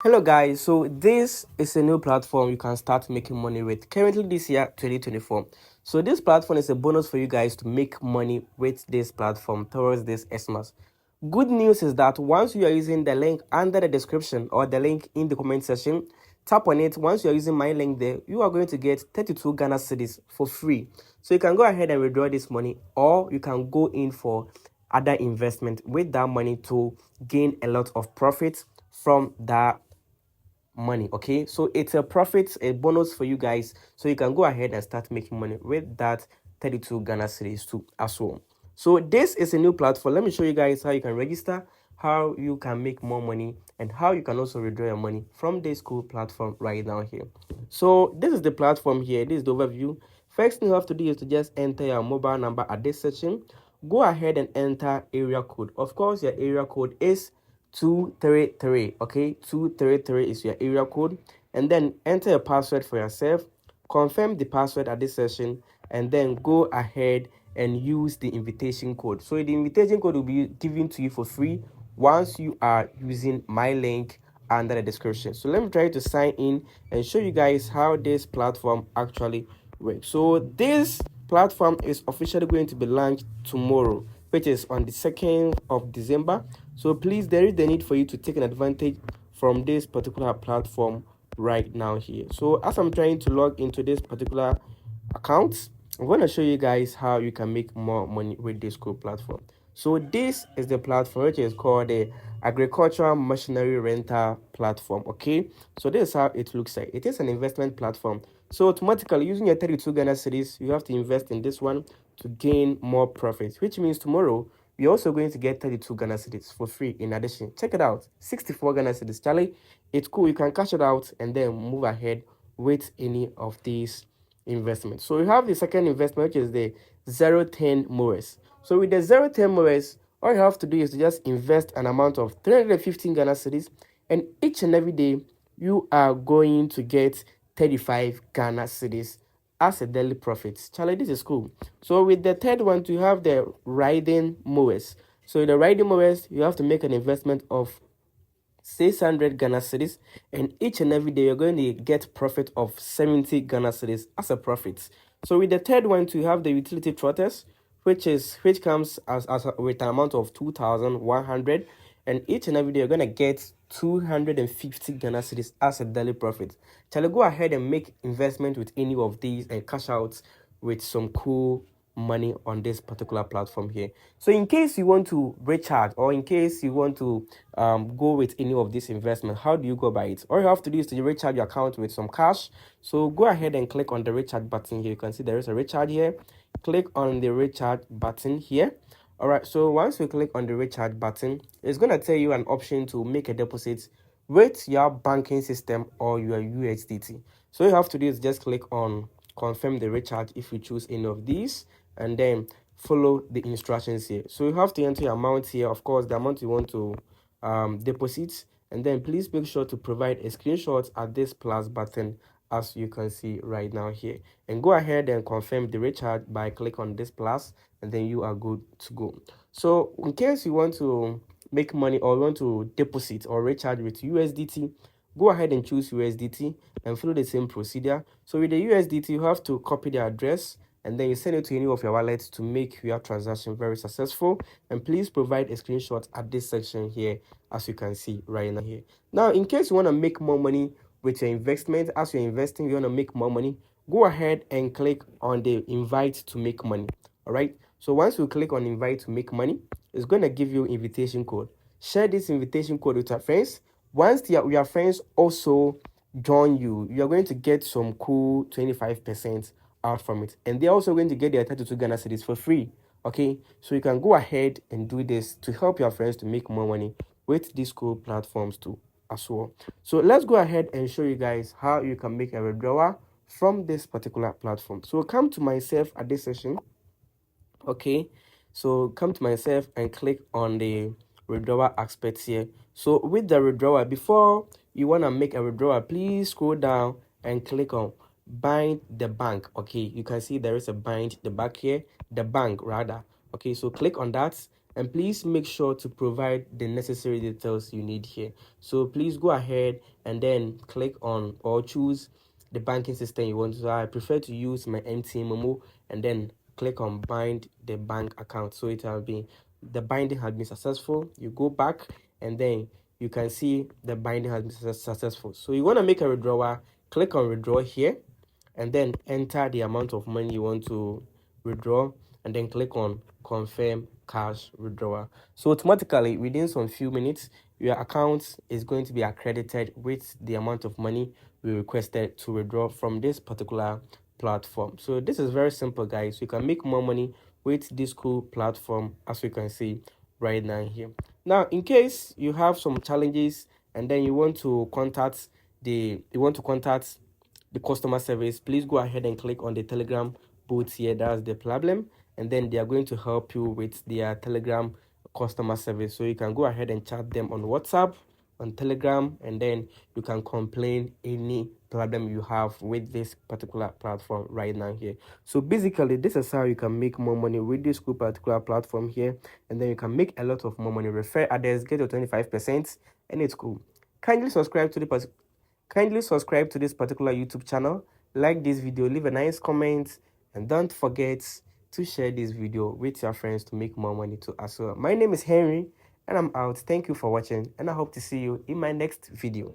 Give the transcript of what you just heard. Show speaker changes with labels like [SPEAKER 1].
[SPEAKER 1] Hello guys, so this is a new platform you can start making money with currently this year 2024. So this platform is a bonus for you guys to make money with this platform towards this Xmas. Good news is that once you are using the link under the description or the link in the comment section, tap on it. Once you are using my link there, you are going to get 32 Ghana cedis for free. So you can go ahead and withdraw this money, or you can go in for other investment with that money to gain a lot of profit from that money. Okay, so it's a profit, a bonus for you guys, so you can go ahead and start making money with that 32 Ghana cedis too as well. So this is a new platform. Let me show you guys how you can register, how you can make more money, and how you can also withdraw your money from this cool platform right now here. So this is the platform here. This is the overview. First thing you have to do is to just enter your mobile number at this section. Go ahead and enter area code. Of course, your area code is 233. Okay, 233 is your area code, and then enter a password for yourself. Confirm the password at this session, and then go ahead and use the invitation code. So the invitation code will be given to you for free once you are using my link under the description. So let me try to sign in and show you guys how this platform actually works. So this platform is officially going to be launched tomorrow, which is on the 2nd of December. So please, there is the need for you to take an advantage from this particular platform right now here. So as I'm trying to log into this particular account, I'm going to show you guys how you can make more money with this cool platform. So this is the platform, which is called the agricultural machinery rental platform. Okay, so this is how it looks like. It is an investment platform. So automatically, using your 32 Ghana cedis, you have to invest in this one to gain more profits, which means tomorrow you're also going to get 32 Ghana cedis for free. In addition, check it out, 64 Ghana cedis. Charlie, it's cool. You can cash it out and then move ahead with any of these investments. So we have the second investment, which is the 010 mowers. So with the 010 mowers, all you have to do is to just invest an amount of 315 Ghana cedis, and each and every day you are going to get 35 Ghana cedis as a daily profit. Charlie, this is cool. So with the third one, you have the riding mowers. So the riding mowers, you have to make an investment of 600 Ghana cedis, and each and every day you're going to get profit of 70 Ghana cedis as a profit. So with the third one, you have the utility trotters, which comes with an amount of 2,100, and each and every day you're going to get 250 Ghana cedis as a daily profit. Shall I go ahead and make investment with any of these and cash out with some cool money on this particular platform here? So in case you want to recharge, or in case you want to go with any of this investment, how do you go by it? All you have to do is to recharge your account with some cash. So go ahead and click on the recharge button here. You can see there is a recharge here. Click on the recharge button here. All right, so once you click on the recharge button, it's going to tell you an option to make a deposit with your banking system or your USDT. So all you have to do is just click on confirm the recharge if you choose any of these, and then follow the instructions here. So you have to enter your amount here, of course, the amount you want to deposit, and then please make sure to provide a screenshot at this plus button, as you can see right now here, and go ahead and confirm the recharge by click on this plus, and then you are good to go. So in case you want to make money or want to deposit or recharge with USDT, go ahead and choose USDT and follow the same procedure. So with the USDT, you have to copy the address and then you send it to any of your wallets to make your transaction very successful. And please provide a screenshot at this section here, as you can see right now here. Now, in case you want to make more money with your investment, as you're investing, you want to make more money, go ahead and click on the invite to make money. All right, so once you click on invite to make money, it's going to give you invitation code. Share this invitation code with your friends. Once your friends also join you, you're going to get some cool 25% out from it, and they're also going to get their 32 Ghana cedis for free. Okay, so you can go ahead and do this to help your friends to make more money with these cool platforms too as well. So let's go ahead and show you guys how you can make a withdrawal from this particular platform. So come to myself at this session. Okay, so come to myself and click on the withdrawal aspects here. So with the withdrawal, before you want to make a withdrawal, please scroll down and click on bind the bank. Okay, you can see there is a bind the bank here, the bank rather. Okay, so click on that, and please make sure to provide the necessary details you need here. So please go ahead and then click on or choose the banking system you want. So I prefer to use my MTN Momo, and then click on bind the bank account. So it will be, the binding has been successful. You go back and then you can see the binding has been successful. So you want to make a withdrawal, click on withdraw here, and then enter the amount of money you want to withdraw, and then click on confirm cash withdrawal. So automatically within some few minutes your account is going to be accredited with the amount of money we requested to withdraw from this particular platform. So this is very simple, guys. You can make more money with this cool platform, as you can see right now here. Now, in case you have some challenges and then you want to contact the customer service, please go ahead and click on the Telegram booth here. That's the problem, and then they are going to help you with their Telegram customer service. So you can go ahead and chat them on WhatsApp, on Telegram, and then you can complain any problem you have with this particular platform right now here. So basically, this is how you can make more money with this cool particular platform here, and then you can make a lot of more money. Refer others, get your 25%, and it's cool. Kindly subscribe to this particular YouTube channel, like this video, leave a nice comment, and don't forget to share this video with your friends to make more money too as well. My name is Henry, and I'm out. Thank you for watching, and I hope to see you in my next video.